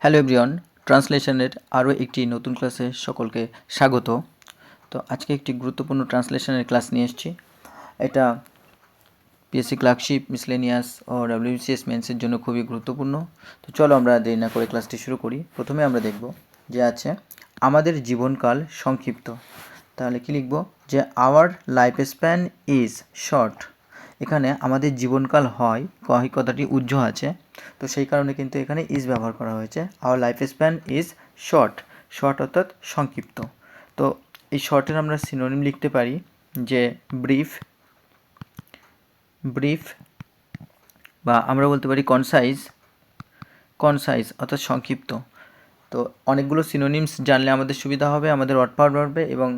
Hello everyone, ট্রান্সলেশনের আরও একটি নতুন ক্লাসে সকলকে স্বাগত। তো আজকে একটি গুরুত্বপূর্ণ ট্রান্সলেশনের ক্লাস নিয়ে এসেছি। এটা পিএসসি ক্লার্কশিপ, মিসলেনিয়াস ও ডাব্লিউবিসিএস মেন্সের জন্য খুবই গুরুত্বপূর্ণ। তো চলো আমরা দেরি না করে ক্লাসটি শুরু করি। প্রথমে আমরা দেখব যে আছে আমাদের জীবনকাল সংক্ষিপ্ত। তাহলে কি লিখব যে our life span is short. এখানে আমাদের জীবনকাল হয় কথাটি উজ্জ্ব আছে, তো সেই কারণে কিন্তু এখানে ইজ ব্যবহার করা হয়েছে। Our life span is short, short অর্থাৎ সংক্ষিপ্ত। তো এই শর্টের আমরা সিনোনিম লিখতে পারি যে ব্রিফ, ব্রিফ বা আমরা বলতে পারি কনসাইজ, কনসাইজ অর্থাৎ সংক্ষিপ্ত। তো অনেকগুলো সিনোনিমস জানলে আমাদের সুবিধা হবে, আমাদের ওয়ার্ড পাওয়ার বাড়বে এবং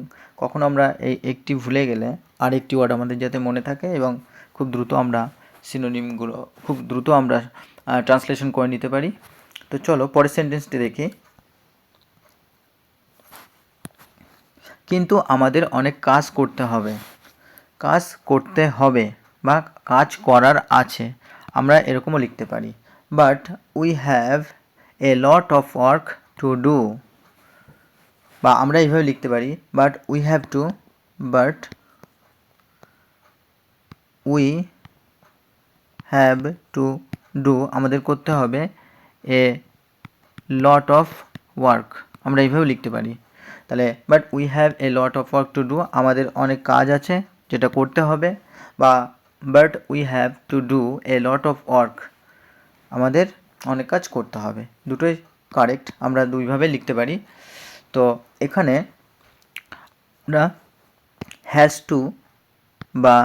কখনো আমরা একটি ভুলে গেলে আরেকটি ওয়ার্ড আমাদের যাতে মনে থাকে এবং খুব দ্রুত আমরা সিনোনিমগুলো খুব দ্রুত আমরা ট্রান্সলেশন করে নিতে পারি। তো চলো পরের সেন্টেন্সটি দেখি। কিন্তু আমাদের অনেক কাজ করতে হবে, কাজ করতে হবে বা কাজ করার আছে, আমরা এরকমও লিখতে পারি। But we have a lot of work to do, বা আমরা এইভাবে লিখতে পারি but we have to, but we have to do, আমাদের করতে হবে এ লট অফ ওয়ার্ক, আমরা এইভাবে লিখতে পারি। তাহলে but we have a lot of work to do, আমাদের অনেক কাজ আছে যেটা করতে হবে, বা but we have to do a lot of work, আমাদের অনেক কাজ করতে হবে। দুটোই কারেক্ট, আমরা দুইভাবে লিখতে পারি। তো এখানে আমরা হ্যাজ টু বা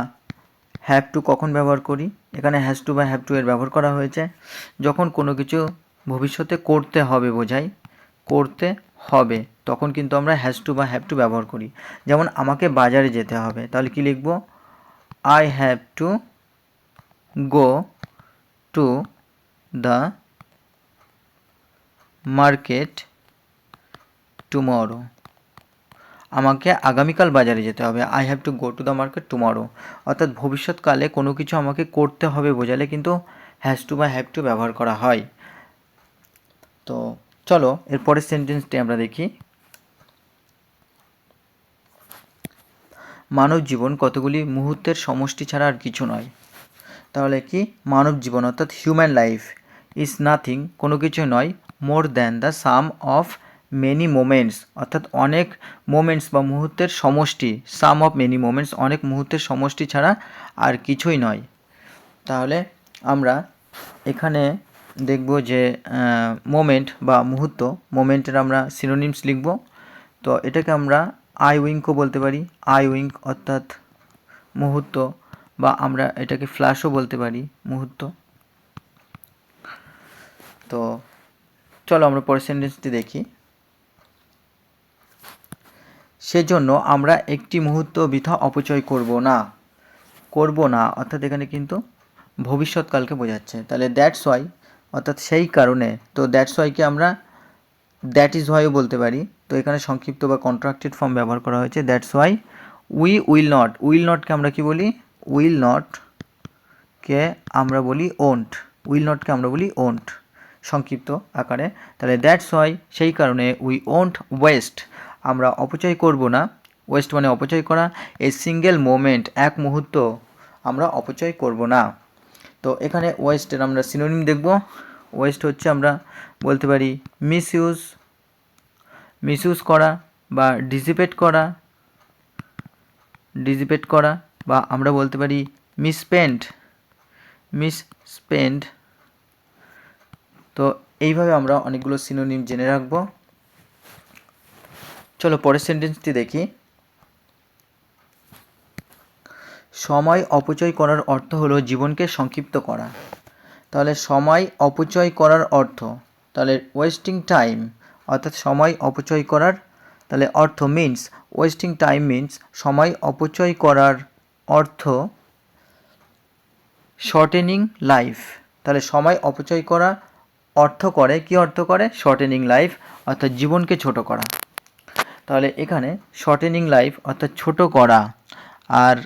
হ্যাভ টু কখন ব্যবহার করি? এখানে হ্যাজ টু বা হ্যাভ টু এর ব্যবহার করা হয়েছে যখন কোনো কিছু ভবিষ্যতে করতে হবে বোঝায়, করতে হবে, তখন কিন্তু আমরা হ্যাজ টু বা হ্যাভ টু ব্যবহার করি। যেমন আমাকে বাজারে যেতে হবে, তাহলে কি লিখব? I have to go to the market tomorrow, আমাকে আগামীকাল বাজারে যেতে হবে। I have to go to the market tomorrow, অর্থাৎ ভবিষ্যৎকালে কোনো কিছু আমাকে করতে হবে বোঝালে কিন্তু হ্যাজ টু বা হ্যাভ টু ব্যবহার করা হয়। তো চলো এরপরের সেন্টেন্সটি আমরা দেখি। মানব জীবন কতগুলি মুহূর্তের সমষ্টি ছাড়া আর কিছু নয়। তাহলে কি মানব জীবন অর্থাৎ হিউম্যান লাইফ ইজ নাথিং, কোনো কিছু নয়, more than the some of many moments, অর্থাৎ অনেক মোমেন্টস বা মুহূর্তের সমষ্টি, সাম অফ মেনি মোমেন্টস, অনেক মুহূর্তের সমষ্টি ছাড়া আর কিছুই নয়। তাহলে আমরা এখানে দেখব যে মোমেন্ট বা মুহূর্ত, মোমেন্টের আমরা সিনোনিমস লিখব। তো এটাকে আমরা আই উইঙ্কও বলতে পারি, আই উইঙ্ক অর্থাৎ মুহূর্ত, বা আমরা এটাকে ফ্ল্যাশও বলতে পারি মুহূর্ত। তো চলো আমরা পরের সেন্টেন্সটি দেখি। সেজন্য আমরা একটি মুহূর্ত বৃথা অপচয় করব না, করব না অর্থাৎ এখানে কিন্তু ভবিষ্যৎকালকে বোঝাচ্ছে। তাহলে দ্যাটস ওয়াই অর্থাৎ সেই কারণে, তো দ্যাটস ওয়াইকে আমরা দ্যাট ইজ ওয়াইও বলতে পারি। তো এখানে সংক্ষিপ্ত বা কন্ট্রাক্টেড ফর্ম ব্যবহার করা হয়েছে, that's why we will not, will নটকে আমরা কি বলি? উইল নটকে আমরা বলি ওন্ট, উইল নটকে আমরা বলি ওন্ট সংক্ষিপ্ত আকারে। তাহলে দ্যাটস ওয়াই সেই কারণে উই ওন্ট ওয়েস্ট, আমরা অপচয় করব না, ওয়েস্ট মানে অপচয় করা, এ সিঙ্গেল মোমেন্ট এক মুহূর্ত আমরা অপচয় করব না। তো এখানে ওয়েস্টের আমরা সিনোনিম দেখব। ওয়েস্ট হচ্ছে আমরা বলতে পারি মিসইউজ, মিসইউজ করা বা ডিসিপেট করা, ডিসিপেট করা, বা আমরা বলতে পারি মিসস্পেন্ড, মিসস্পেন্ড। তো এইভাবে আমরা অনেকগুলো সিনোনিম জেনে রাখব। চলো পরের সেন্টেন্সটি দেখি। সময় অপচয় করার অর্থ হলো জীবনকে সংক্ষিপ্ত করা। তাহলে সময় অপচয় করার অর্থ, তাহলে ওয়েস্টিং টাইম অর্থাৎ সময় অপচয় করার, তাহলে অর্থ মিন্স ওয়েস্টিং টাইম মিন্স সময় অপচয় করার অর্থ শর্টেনিং লাইফ। তাহলে সময় অপচয় করা অর্থ করে, কি অর্থ করে? শর্টেনিং লাইফ অর্থাৎ জীবনকে ছোট করা। তাহলে এখানে শর্টেনিং লাইফ অর্থাৎ ছোট করা, আর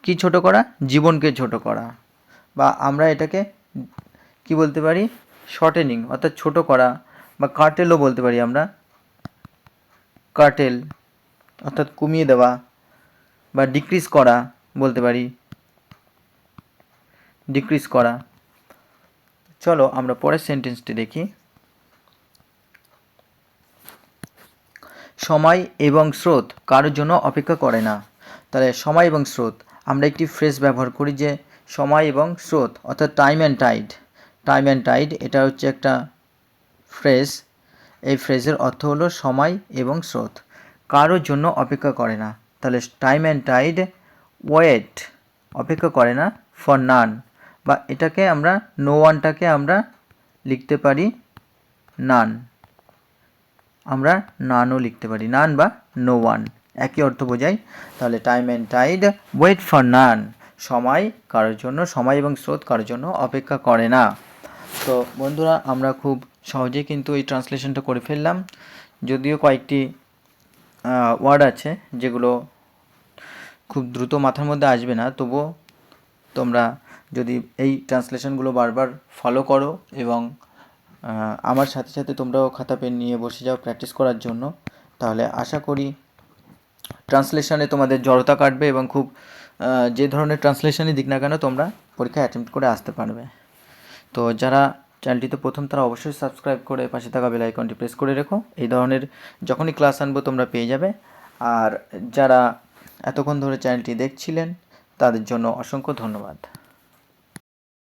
কি ছোট করা? জীবনকে ছোট করা, বা আমরা এটাকে কি বলতে পারি? শর্টেনিং অর্থাৎ ছোট করা, বা কার্টেলও বলতে পারি আমরা, কার্টেল অর্থাৎ কমিয়ে দেওয়া, বা ডিক্রিজ করা বলতে পারি, ডিক্রিজ করা। চলো আমরা পরের সেন্টেন্সটি দেখি। সময় এবং স্রোত কারোর জন্য অপেক্ষা করে না। তাহলে সময় এবং স্রোত, আমরা একটি ফ্রেজ ব্যবহার করি যে সময় এবং স্রোত অর্থাৎ time and tide. Time and tide এটা হচ্ছে একটা ফ্রেজ। এই ফ্রেজের অর্থ হলো সময় এবং স্রোত কারোর জন্য অপেক্ষা করে না। তাহলে টাইম অ্যান্ড টাইড ওয়েট, অপেক্ষা করে না, ফর নান, বা এটাকে আমরা নো ওয়ানটাকে আমরা লিখতে পারি নান, আমরা নানও লিখতে পারি, নান বা নো ওয়ান একই অর্থ বোঝায়। তাহলে time and tide wait for none, সময় কারোর জন্য, সময় এবং স্রোত কারোর জন্য অপেক্ষা করে না। তো বন্ধুরা আমরা খুব সহজেই কিন্তু এই ট্রান্সলেশনটা করে ফেললাম, যদিও কয়েকটি ওয়ার্ড আছে যেগুলো খুব দ্রুত মাথার মধ্যে আসবে না, তবুও তোমরা যদি এই ট্রান্সলেশনগুলো বারবার ফলো করো এবং আমার সাথে সাথে তোমরাও খাতা পেন নিয়ে বসে যাও প্র্যাকটিস করার জন্য, তাহলে আশা করি ট্রান্সলেশনে তোমাদের জড়তা কাটবে এবং খুব যে ধরনের ট্রান্সলেশনই দিক না কেন তোমরা পরীক্ষায় অ্যাটেম্প্ট করে আসতে পারবে। তো যারা চ্যানেলটিতে প্রথম তারা অবশ্যই সাবস্ক্রাইব করে পাশে থাকা বেল আইকনটি প্রেস করে রেখো, এই ধরনের যখনই ক্লাস আনবো তোমরা পেয়ে যাবে। আর যারা এতক্ষণ ধরে চ্যানেলটি দেখছিলেন তাদের জন্য অসংখ্য ধন্যবাদ।